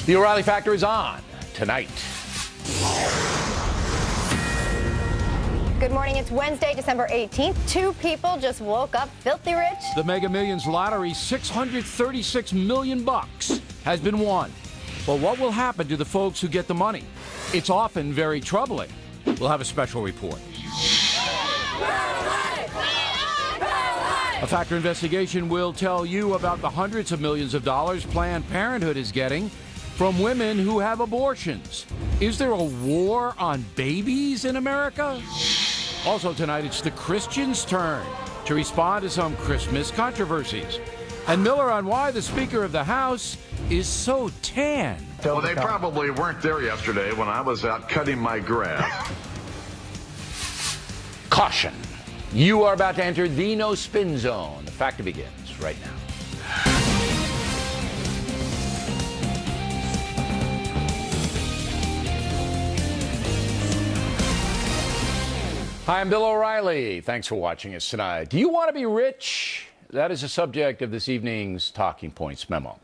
The O'Reilly Factor is on tonight. Good morning. It's Wednesday, December 18th. Two people just woke up filthy rich. The Mega Millions lottery, $636 million has been won. But what will happen to the folks who get the money? It's often very troubling. We'll have a special report. A Factor investigation will tell you about the hundreds of millions of dollars Planned Parenthood is getting from women who have abortions. Is there a war on babies in America? Also tonight, it's the Christians' turn to respond to some Christmas controversies. And Miller on why the Speaker of the House is so tan. Well, they probably weren't there yesterday when I was out cutting my grass. Caution. You are about to enter the no spin zone. The Factor begins right now. Hi, I'm Bill O'Reilly. Thanks for watching us tonight. Do you want to be rich? That is the subject of this evening's Talking Points memo.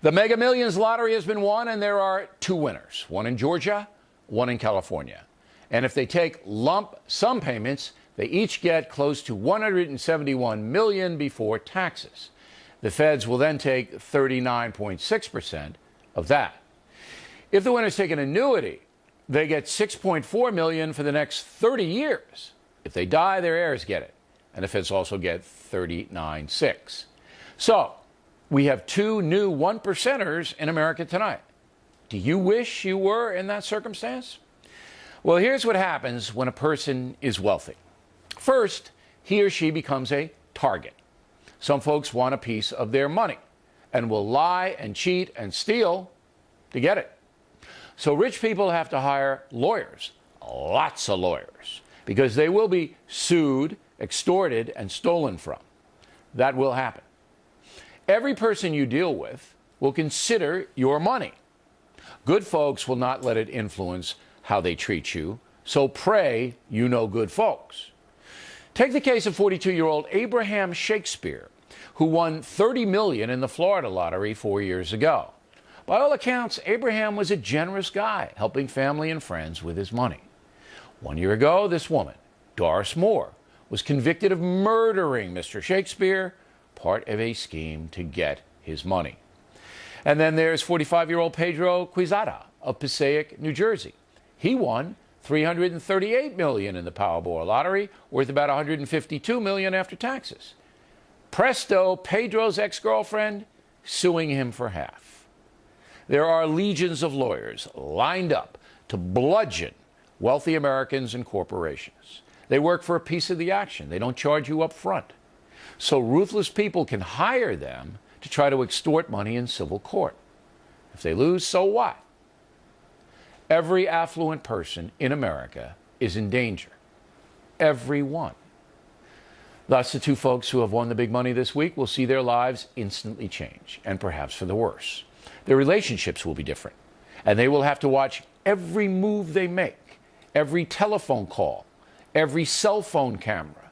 The Mega Millions lottery has been won, and there are two winners, one in Georgia, one in California. And if they take lump sum payments, they each get close to $171 million before taxes. The feds will then take 39.6% of that. If the winners take an annuity, they get $6.4 million for the next 30 years. If they die, their heirs get it. And the feds also get 39.6. So we have two new one-percenters in America tonight. Do you wish you were in that circumstance? Well, here's what happens when a person is wealthy. First, he or she becomes a target. Some folks want a piece of their money and will lie and cheat and steal to get it. So rich people have to hire lawyers, lots of lawyers, because they will be sued, extorted, and stolen from. That will happen. Every person you deal with will consider your money. Good folks will not let it influence how they treat you, so pray you know good folks. Take the case of 42-year-old Abraham Shakespeare, who won $30 million in the Florida lottery 4 years ago. By all accounts, Abraham was a generous guy, helping family and friends with his money. 1 year ago, this woman, Doris Moore, was convicted of murdering Mr. Shakespeare, part of a scheme to get his money. And then there's 45-year-old Pedro Quezada of Passaic, New Jersey. He won $338 million in the Powerball lottery, worth about $152 million after taxes. Presto, Pedro's ex-girlfriend suing him for half. There are legions of lawyers lined up to bludgeon wealthy Americans and corporations. They work for a piece of the action. They don't charge you up front. So ruthless people can hire them to try to extort money in civil court. If they lose, so what? Every affluent person in America is in danger. Every one. Thus, the two folks who have won the big money this week will see their lives instantly change, and perhaps for the worse. Their relationships will be different, and they will have to watch every move they make, every telephone call, every cell phone camera,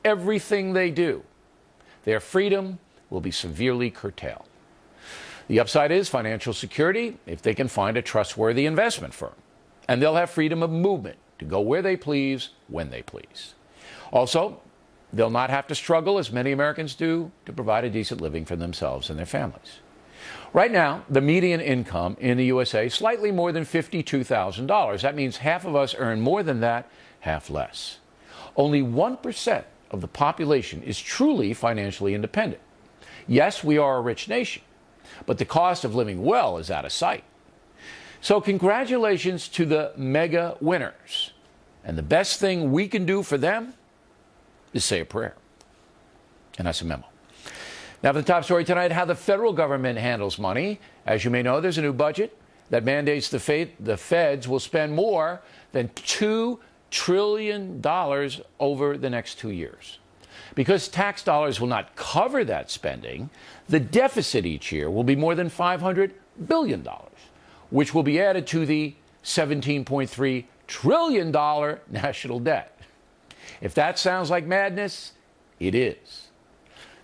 everything they do. Their freedom will be severely curtailed. The upside is financial security if they can find a trustworthy investment firm, and they'll have freedom of movement to go where they please, when they please. Also, they'll not have to struggle, as many Americans do, to provide a decent living for themselves and their families. Right now, the median income in the USA is slightly more than $52,000. That means half of us earn more than that, half less. Only 1% of the population is truly financially independent. Yes, we are a rich nation, but the cost of living well is out of sight. So congratulations to the mega winners. And the best thing we can do for them is say a prayer. And that's a memo. Now, for the top story tonight, how the federal government handles money. As you may know, there's a new budget that mandates the feds will spend more than $2 trillion over the next 2 years. Because tax dollars will not cover that spending, the deficit each year will be more than $500 billion, which will be added to the $17.3 trillion national debt. If that sounds like madness, it is.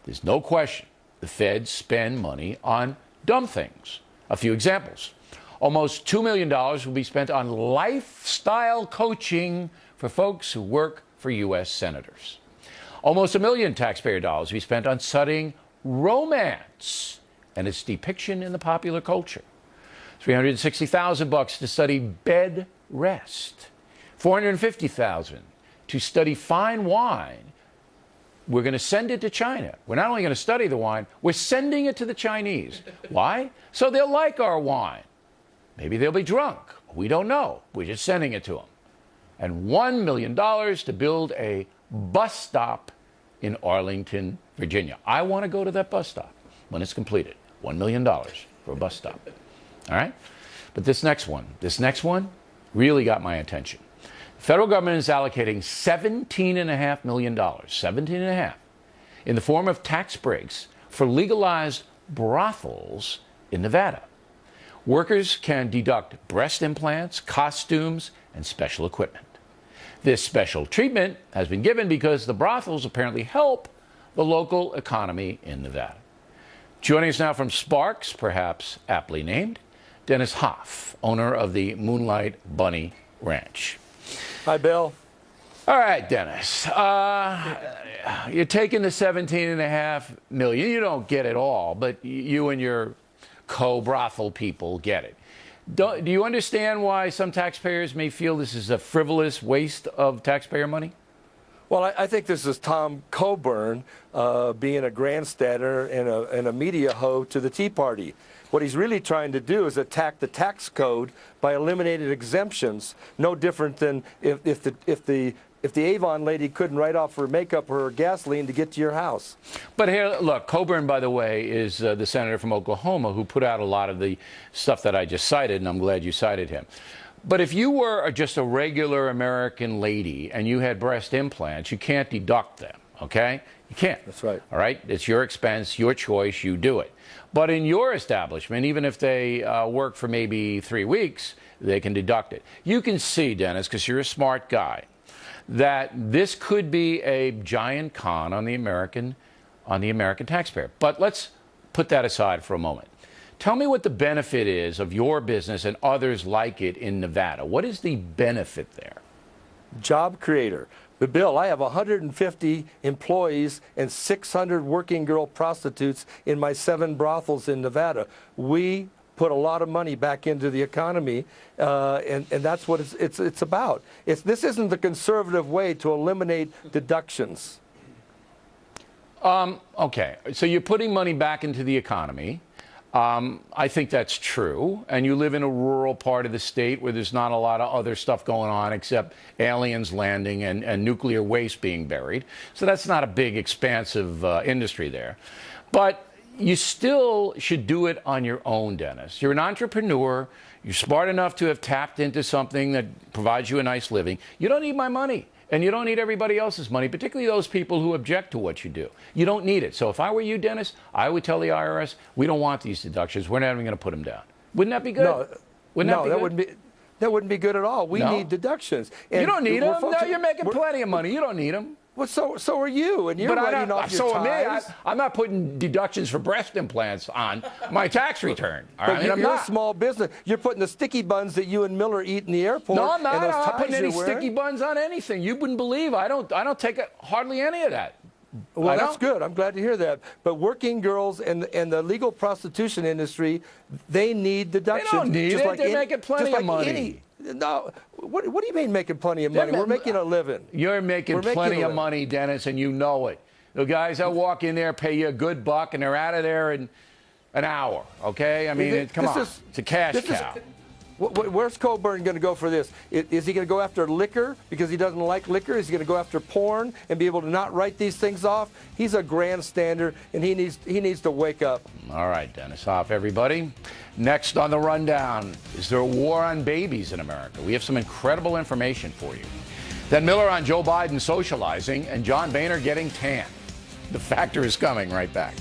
There's no question the feds spend money on dumb things, A few examples. Almost $2 million will be spent on lifestyle coaching for folks who work for U.S. senators. Almost $1 million taxpayer dollars will be spent on studying romance and its depiction in the popular culture. $360,000 to study bed rest. $450,000 to study fine wine. We're going to send it to China. We're not only going to study the wine, we're sending it to the Chinese. Why? So they'll like our wine. Maybe they'll be drunk. We don't know. We're just sending it to them. And $1 million to build a bus stop in Arlington, Virginia. I want to go to that bus stop when it's completed. $1 million for a bus stop. All right? But this next one really got my attention. The federal government is allocating $17.5 million, 17.5, in the form of tax breaks for legalized brothels in Nevada. Workers can deduct breast implants, costumes, and special equipment. This special treatment has been given because the brothels apparently help the local economy in Nevada. Joining us now from Sparks, perhaps aptly named, Dennis Hoff, owner of the Moonlight Bunny Ranch. Hi, Bill. All right, Dennis. You're taking the $17.5 million. You don't get it all, but you and your co-brothel people get it. Do you understand why some taxpayers may feel this is a frivolous waste of taxpayer money? Well, I think this is Tom Coburn being a grandstander and a media hoe to the Tea Party. What he's really trying to do is attack the tax code by eliminating exemptions, no different than if the Avon lady couldn't write off her makeup or her gasoline to get to your house. But here, look, Coburn, by the way, is the senator from Oklahoma who put out a lot of the stuff that I just cited, and I'm glad you cited him. But if you were just a regular American lady and you had breast implants, you can't deduct them, okay? You can't. That's right. All right? It's your expense, your choice, you do it. But in your establishment, even if they work for maybe 3 weeks, they can deduct it. You can see, Dennis, because you're a smart guy, that this could be a giant con on the American taxpayer. But let's put that aside for a moment. Tell me what the benefit is of your business and others like it in Nevada. What is the benefit there? Job creator. But Bill, I have 150 employees and 600 working girl prostitutes in my 7 brothels in Nevada. We put a lot of money back into the economy, and that's what it's about. This isn't the conservative way to eliminate deductions. Okay, so you're putting money back into the economy. I think that's true. And you live in a rural part of the state where there's not a lot of other stuff going on except aliens landing and nuclear waste being buried. So that's not a big, expansive industry there. But you still should do it on your own, Dennis. You're an entrepreneur. You're smart enough to have tapped into something that provides you a nice living. You don't need my money. And you don't need everybody else's money, particularly those people who object to what you do. You don't need it. So if I were you, Dennis, I would tell the IRS, we don't want these deductions. We're not even going to put them down. Wouldn't that be good? No, that wouldn't be good at all. We need deductions. And you don't need them. No, you're making plenty of money. You don't need them. Well, so are you, and you're writing off your ties. I'm not putting deductions for breast implants on my tax return. But you're a small business. You're putting the sticky buns that you and Miller eat in the airport. No, I'm not. And those I'm not ties putting any you're sticky buns on anything. You wouldn't believe. I don't take hardly any of that. Well, that's good. I'm glad to hear that. But working girls and the legal prostitution industry, they need deductions. They don't need it. They're making plenty of money. No, what do you mean making plenty of money? We're making a living. You're making plenty of money, Dennis, and you know it. The guys that walk in there pay you a good buck, and they're out of there in an hour, okay? I mean, come on. It's a cash cow. Where's Coburn going to go for this? Is he going to go after liquor because he doesn't like liquor? Is he going to go after porn and be able to not write these things off? He's a grandstander, and he needs to wake up. All right, Dennis Hoff, everybody. Next on the rundown, is there a war on babies in America? We have some incredible information for you. Then Miller on Joe Biden socializing and John Boehner getting tan. The Factor is coming right back.